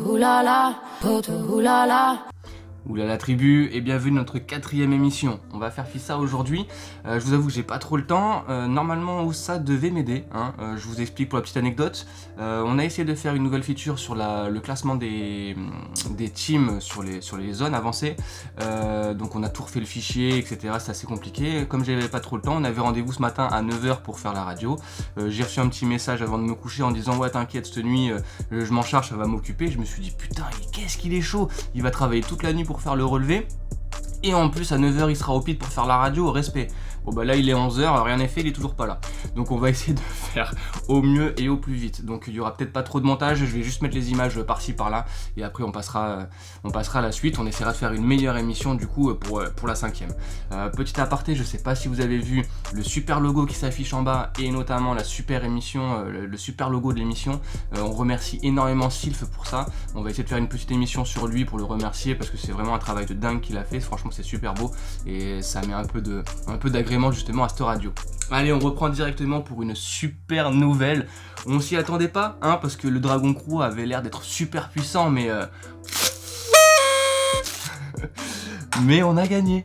Oulala, toto, oulala. Oulala tribu et bienvenue dans notre 4e émission. On va faire ça aujourd'hui. Je vous avoue que j'ai pas trop le temps. Normalement ça devait m'aider. Je vous explique pour la petite anecdote. On a essayé de faire une nouvelle feature sur le classement des teams sur les zones avancées. Donc on a tout refait le fichier, etc. C'est assez compliqué. Comme j'avais pas trop le temps, on avait rendez-vous ce matin à 9h pour faire la radio. J'ai reçu un petit message avant de me coucher en disant ouais t'inquiète cette nuit je m'en charge, ça va m'occuper. Je me suis dit putain qu'est-ce qu'il est chaud. Il va travailler toute la nuit pour faire le relevé et en plus à 9h il sera au pit pour faire la radio, au respect. Bon bah là il est 11h, rien n'est fait, il est toujours pas là. Donc on va essayer de faire au mieux et au plus vite. Donc il y aura peut-être pas trop de montage, je vais juste mettre les images par-ci par-là et après on passera à la suite. On essaiera de faire une meilleure émission du coup pour la 5e. Petit aparté, je sais pas si vous avez vu le super logo qui s'affiche en bas et notamment la super émission, le super logo de l'émission. On remercie énormément Sylph pour ça. On va essayer de faire une petite émission sur lui pour le remercier parce que c'est vraiment un travail de dingue qu'il a fait. Franchement c'est super beau et ça met un peu d'agrément justement à cette radio. Allez, on reprend directement pour une super nouvelle. On s'y attendait pas, parce que le Dragon Crew avait l'air d'être super puissant, mais mais on a gagné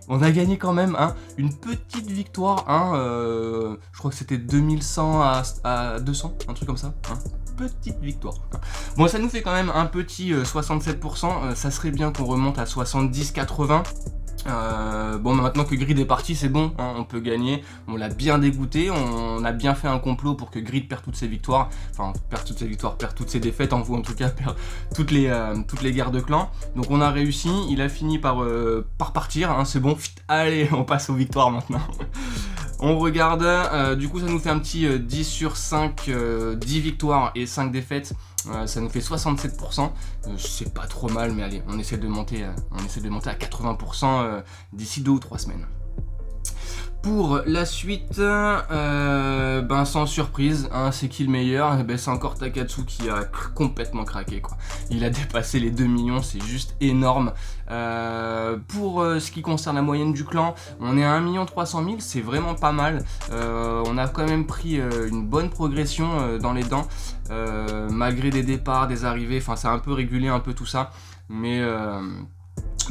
quand même, une petite victoire, je crois que c'était 2100 à 200, un truc comme ça, petite victoire. Bon, ça nous fait quand même un petit 67%, ça serait bien qu'on remonte à 70-80. Bon maintenant que Grid est parti c'est bon, on peut gagner, on l'a bien dégoûté, on a bien fait un complot pour que Grid perde toutes ses victoires, perd toutes ses défaites, en tout cas perd toutes les guerres de clan. Donc on a réussi, il a fini par partir, c'est bon, allez on passe aux victoires maintenant. On regarde, du coup ça nous fait un petit 10 sur 5, 10 victoires et 5 défaites. Ça nous fait 67%, c'est pas trop mal, mais allez, on essaie de monter à 80% d'ici 2 ou 3 semaines. Pour la suite, sans surprise, c'est qui le meilleur? C'est encore Takatsu qui a complètement craqué quoi. Il a dépassé les 2 millions, c'est juste énorme. Pour ce qui concerne la moyenne du clan, on est à 1 300 000, c'est vraiment pas mal. On a quand même pris une bonne progression dans les dents, malgré des départs, des arrivées, c'est un peu régulier un peu tout ça, mais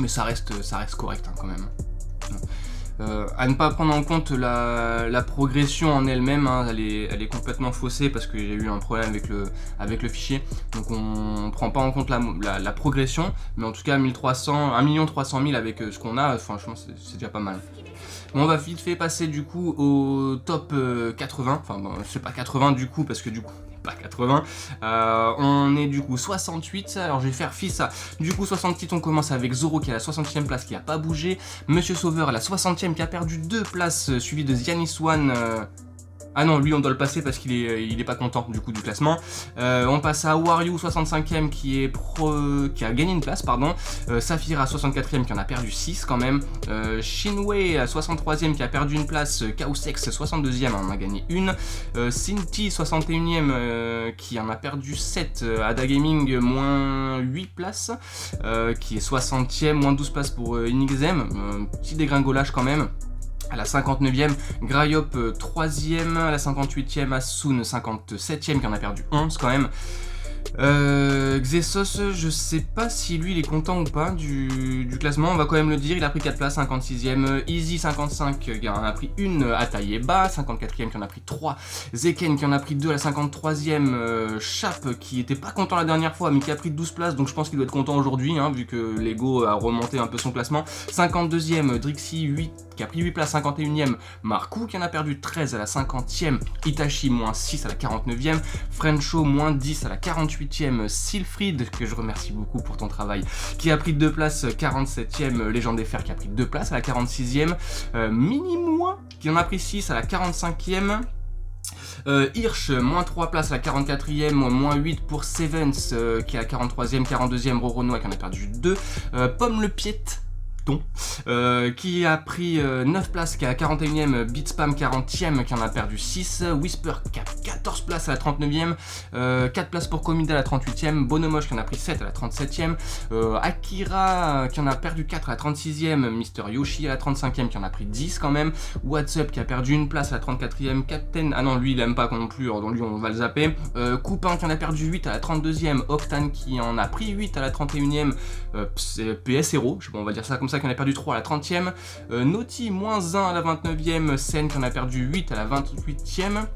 ça reste correct quand même. À ne pas prendre en compte la progression en elle-même, elle est complètement faussée parce que j'ai eu un problème avec le fichier, donc on prend pas en compte la progression, mais en tout cas 1 300 000 avec ce qu'on a, franchement c'est déjà pas mal. Bon, on va vite fait passer du coup au top 80, c'est pas 80 du coup parce que du coup pas 80, on est du coup 68, alors je vais faire fils à du coup 68, on commence avec Zoro qui est à la 60e place qui a pas bougé, Monsieur Sauveur à la 60e qui a perdu 2 places, suivi de Zianis One. Ah non, lui on doit le passer parce qu'il est pas content du coup du classement. On passe à Wario 65e qui a gagné une place, pardon. Saphira 64e qui en a perdu 6 quand même. Shinwei 63e qui a perdu une place. Chaosex 62e en a gagné une. Cinti 61e qui en a perdu 7. Ada Gaming moins 8 places. Qui est 60e, moins 12 places pour Inixem. Petit dégringolage quand même. À la 59e, Grayop 3e, à la 58e, Asun 57e qui en a perdu 11 quand même. Xesos, je sais pas si lui il est content ou pas du classement, on va quand même le dire, il a pris 4 places, 56e, Easy 55 qui en a pris une à Taïeba, 54e qui en a pris 3, Zeken qui en a pris 2 à la 53e, Chap qui était pas content la dernière fois mais qui a pris 12 places, donc je pense qu'il doit être content aujourd'hui vu que Lego a remonté un peu son classement. 52e, Drixie 8 qui a pris 8 places, 51e, Markou qui en a perdu 13 à la 50e, Itachi moins 6 à la 49e, Frencho moins 10 à la 48e, Sylphrid, que je remercie beaucoup pour ton travail, qui a pris 2 places, 47e, Légende des Fers qui a pris 2 places à la 46e, Minimois qui en a pris 6 à la 45e, Hirsch, moins 3 places à la 44e, moins 8 pour Sevens qui est à la 43e, 42e, Roronoa qui en a perdu 2, Pomme le Piet Python, qui a pris 9 places, qui est à 41ème, Beatspam 40ème, qui en a perdu 6, Whisper qui a 14 places à la 39ème, 4 places pour Comida à la 38ème, Bonomoche qui en a pris 7 à la 37ème, Akira qui en a perdu 4 à la 36ème, Mister Yoshi à la 35ème qui en a pris 10 quand même, WhatsApp qui a perdu une place à la 34ème, Captain, ah non lui il aime pas non plus, donc lui on va le zapper, Coupin qui en a perdu 8 à la 32ème, Octane qui en a pris 8 à la 31ème, PS Hero, on va dire ça comme ça, qui en a perdu 3 à la 30ème, Naughty moins 1 à la 29ème, Sen qui en a perdu 8 à la 28ème,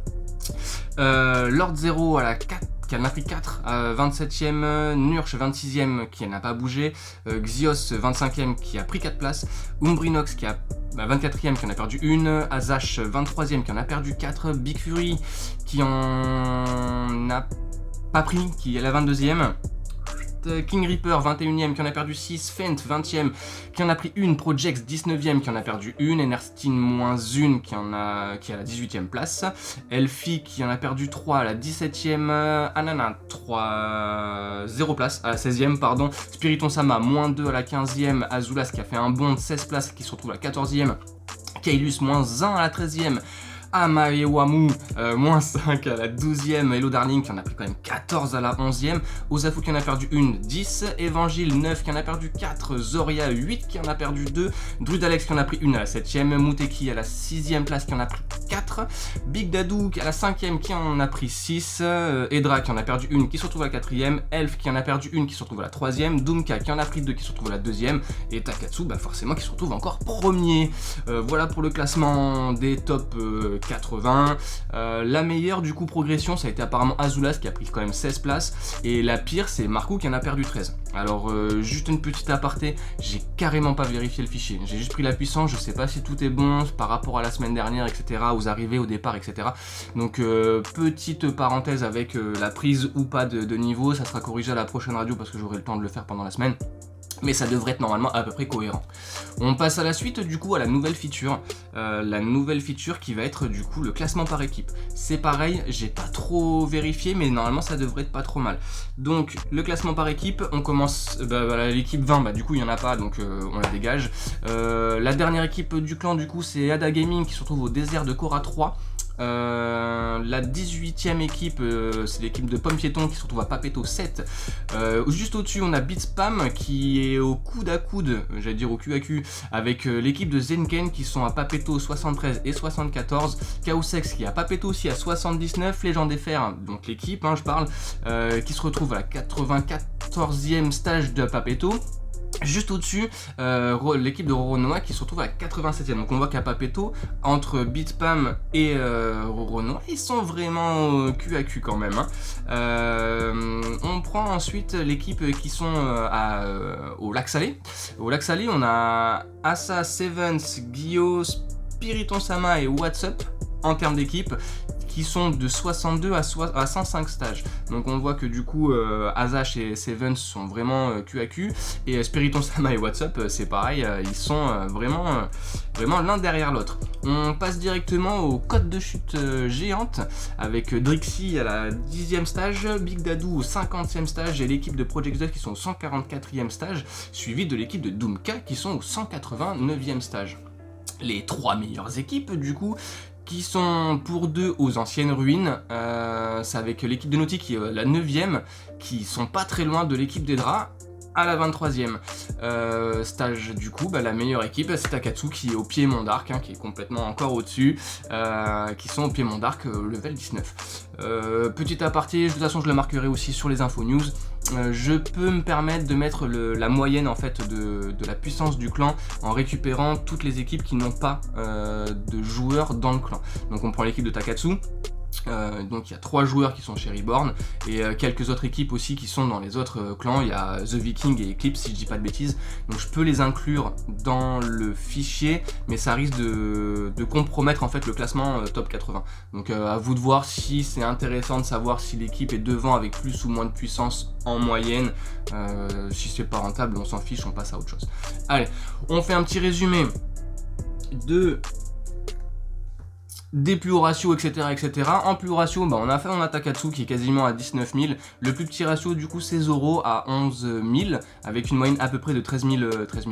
Lord Zero à la 4 qui en a pris 4 à 27ème, Nurch 26ème qui n'a pas bougé, Xios 25ème qui a pris 4 places, Umbrinox qui a 24ème qui en a perdu 1, Azash 23ème qui en a perdu 4, Big Fury qui en a pas pris, qui est la 22ème, King Reaper 21ème qui en a perdu 6, Fent 20ème qui en a pris 1, Projects 19ème qui en a perdu 1, Enerstein moins 1 qui est à la 18ème place, Elfie qui en a perdu 3 à la 17ème, Anana 0 place à la 16ème pardon, Spiriton Sama moins 2 à la 15ème, Azulas qui a fait un bond de 16 places qui se retrouve à la 14ème, Kailus moins 1 à la 13ème, Amaewamu, moins 5 à la 12ème, Hello Darling qui en a pris quand même 14 à la 11ème, Ozafu qui en a perdu 1, 10, Évangile 9 qui en a perdu 4, Zoria 8 qui en a perdu 2, Druid Alex qui en a pris 1 à la 7ème, Muteki à la 6ème place qui en a pris 4, Big Dadou à la 5ème qui en a pris 6, Edra qui en a perdu 1 qui se retrouve à la 4ème, Elf qui en a perdu 1 qui se retrouve à la 3ème, Doomka qui en a pris 2 qui se retrouve à la 2ème, et Takatsu forcément qui se retrouve encore premier. Voilà pour le classement des top 80. La meilleure du coup progression ça a été apparemment Azulas qui a pris quand même 16 places, et la pire c'est Marco qui en a perdu 13. Alors juste une petite aparté, j'ai carrément pas vérifié le fichier, j'ai juste pris la puissance, je sais pas si tout est bon par rapport à la semaine dernière etc, aux arrivées, au départ etc. Donc petite parenthèse avec la prise ou pas de niveau, ça sera corrigé à la prochaine radio parce que j'aurai le temps de le faire pendant la semaine. Mais ça devrait être normalement à peu près cohérent. On passe à la suite du coup à la nouvelle feature. La nouvelle feature qui va être du coup le classement par équipe. C'est pareil, j'ai pas trop vérifié mais normalement ça devrait être pas trop mal. Donc le classement par équipe, on commence l'équipe 20, du coup il y en a pas donc on la dégage. La dernière équipe du clan du coup c'est Ada Gaming qui se retrouve au désert de Korra 3. La 18ème équipe, c'est l'équipe de Pomme Piéton qui se retrouve à Papeto 7. Juste au-dessus, on a Beatspam qui est au coude à coude, j'allais dire au cul à cul, avec l'équipe de Zenken qui sont à Papeto 73 et 74. Chaosex qui est à Papeto aussi à 79. Légende des Fers, donc l'équipe, je parle, qui se retrouve à la 94e stage de Papeto. Juste au-dessus, l'équipe de Roronoa qui se retrouve à la 87ème. Donc on voit qu'à Papeto, entre Beatspam et Roronoa, ils sont vraiment cul à cul quand même. On prend ensuite l'équipe qui sont au Lac Salé. Au Lac Salé, on a Asa, Sevens, Gyo, Spiriton Sama et WhatsApp en termes d'équipe, qui sont de 62 à 105 stages. Donc on voit que du coup Azash et Seven sont vraiment cul à cul, et Spiriton Sama et WhatsApp c'est pareil, ils sont vraiment l'un derrière l'autre. On passe directement au code de chute géante avec Drixie à la 10e stage, Big Dadou au 50e stage et l'équipe de Project Z qui sont au 144e stage, suivi de l'équipe de Doomka qui sont au 189e stage. Les 3 meilleures équipes du coup qui sont pour 2 aux anciennes ruines, c'est avec l'équipe de Naughty qui est la 9ème, qui sont pas très loin de l'équipe d'Edra à la 23ème stage. Du coup la meilleure équipe c'est Takatsu qui est au Piémont d'Arc, qui est complètement encore au-dessus, qui sont au Piémont d'Arc level 19. Petit aparté, de toute façon je le marquerai aussi sur les infos news. Je peux me permettre de mettre la moyenne en fait de la puissance du clan en récupérant toutes les équipes qui n'ont pas de joueurs dans le clan. Donc on prend l'équipe de Takatsu. Donc il y a 3 joueurs qui sont chez Reborn et quelques autres équipes aussi qui sont dans les autres clans. Il y a The Viking et Eclipse si je dis pas de bêtises, donc je peux les inclure dans le fichier mais ça risque de compromettre en fait le classement top 80. Donc à vous de voir si c'est intéressant de savoir si l'équipe est devant avec plus ou moins de puissance en moyenne. Si c'est pas rentable on s'en fiche, on passe à autre chose. Allez, on fait un petit résumé des plus hauts ratios, etc. En plus haut ratio, on a Takatsu qui est quasiment à 19 000. Le plus petit ratio, du coup, c'est Zoro à 11 000, avec une moyenne à peu près de 13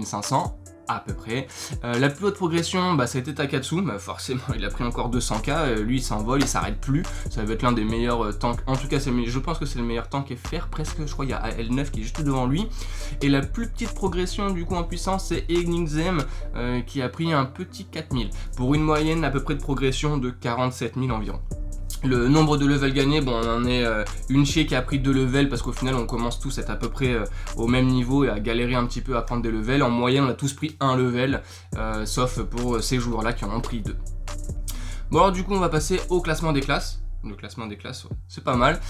500. à peu près. La plus haute progression, ça a été Takatsu, forcément il a pris encore 200k, lui il s'envole, il s'arrête plus, ça va être l'un des meilleurs tanks, en tout cas je pense que c'est le meilleur tank FR presque, je crois qu'il y a AL9 qui est juste devant lui. Et la plus petite progression du coup en puissance, c'est Enigzem qui a pris un petit 4000, pour une moyenne à peu près de progression de 47 000 environ. Le nombre de levels gagnés, on en est une chez qui a pris 2 levels parce qu'au final on commence tous à être à peu près au même niveau et à galérer un petit peu à prendre des levels. En moyenne on a tous pris un level, sauf pour ces joueurs là qui en ont pris 2. Bon alors du coup on va passer au classement des classes. Le classement des classes, ouais, c'est pas mal.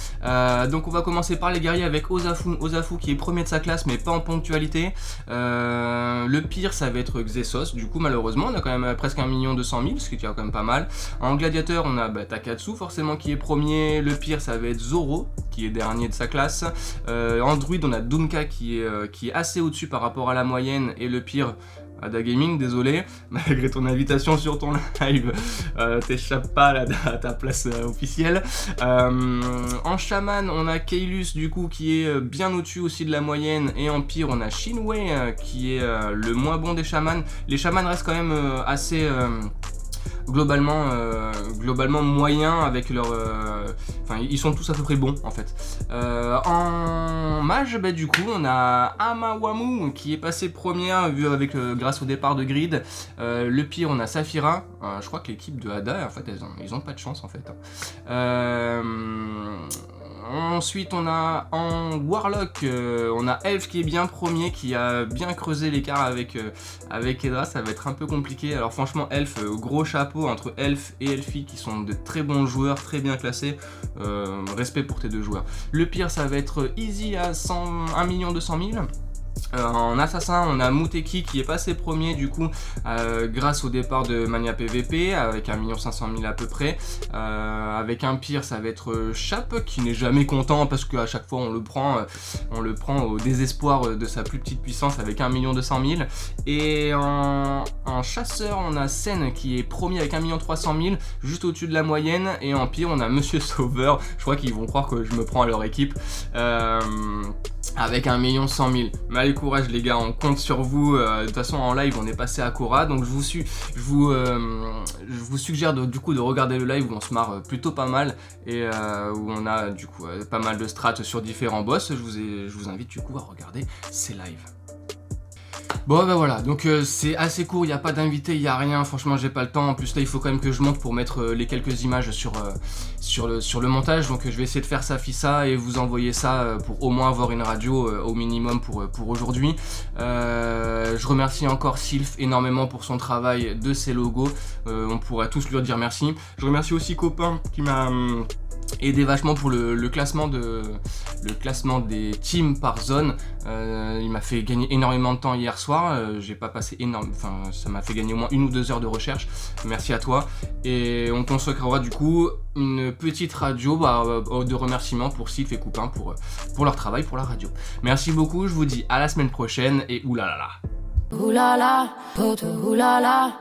Donc on va commencer par les guerriers avec Ozafu. Ozafu qui est premier de sa classe mais pas en ponctualité. Le pire ça va être Xesos. Du coup malheureusement on a quand même presque 1 200 000, ce qui est quand même pas mal. En gladiateur on a Takatsu forcément qui est premier. Le pire ça va être Zoro qui est dernier de sa classe. En druide on a Dunka qui est assez au-dessus par rapport à la moyenne. Et le pire, Ada Gaming, désolé, malgré ton invitation sur ton live, t'échappes pas à ta place officielle. En chaman, on a Kaelus du coup qui est bien au-dessus aussi de la moyenne, et en pire, on a Shinwei qui est le moins bon des chamans. Les chamans restent quand même assez globalement moyens avec leur... ils sont tous à peu près bons en fait. En mage, du coup, on a Amawamu qui est passé première vu grâce au départ de Grid. Le pire, on a Saphira. Je crois que l'équipe de Ada, en fait, ils ont pas de chance en fait. Ensuite on a en Warlock, on a Elf qui est bien premier, qui a bien creusé l'écart avec Edra. Ça va être un peu compliqué. Alors franchement Elf, gros chapeau entre Elf et Elfie qui sont de très bons joueurs, très bien classés. Respect pour tes deux joueurs. Le pire ça va être Easy à 1 200 000. En assassin, on a Muteki qui est passé premier du coup grâce au départ de Mania PVP avec 1 500 000 à peu près. Avec un pire, ça va être Chap qui n'est jamais content parce qu'à chaque fois on le prend au désespoir de sa plus petite puissance avec 1 200 000. Et en chasseur, on a Sen qui est premier avec 1 300 000, juste au-dessus de la moyenne. Et en pire, on a Monsieur Sauveur. Je crois qu'ils vont croire que je me prends à leur équipe. Avec 1 100 000. Mais allez, courage les gars, on compte sur vous. De toute façon en live on est passé à Cora, donc je vous suggère du coup de regarder le live où on se marre plutôt pas mal et où on a du coup pas mal de strats sur différents boss. Je vous invite du coup à regarder ces lives. Bon voilà, donc c'est assez court, il n'y a pas d'invité, il n'y a rien, franchement j'ai pas le temps. En plus là il faut quand même que je monte pour mettre les quelques images sur le montage. Donc je vais essayer de faire ça, et vous envoyer ça pour au moins avoir une radio au minimum pour aujourd'hui. Je remercie encore Sylph énormément pour son travail de ses logos, on pourrait tous lui dire merci. Je remercie aussi Copain qui m'a aidé vachement pour le classement des teams par zone. Il m'a fait gagner énormément de temps hier soir. J'ai pas passé ça m'a fait gagner au moins 1 ou 2 heures de recherche. Merci à toi. Et on consacrera du coup une petite radio de remerciements pour Sylph et Coupin pour leur travail pour la radio. Merci beaucoup, je vous dis à la semaine prochaine et oulala. Oulala, oulala.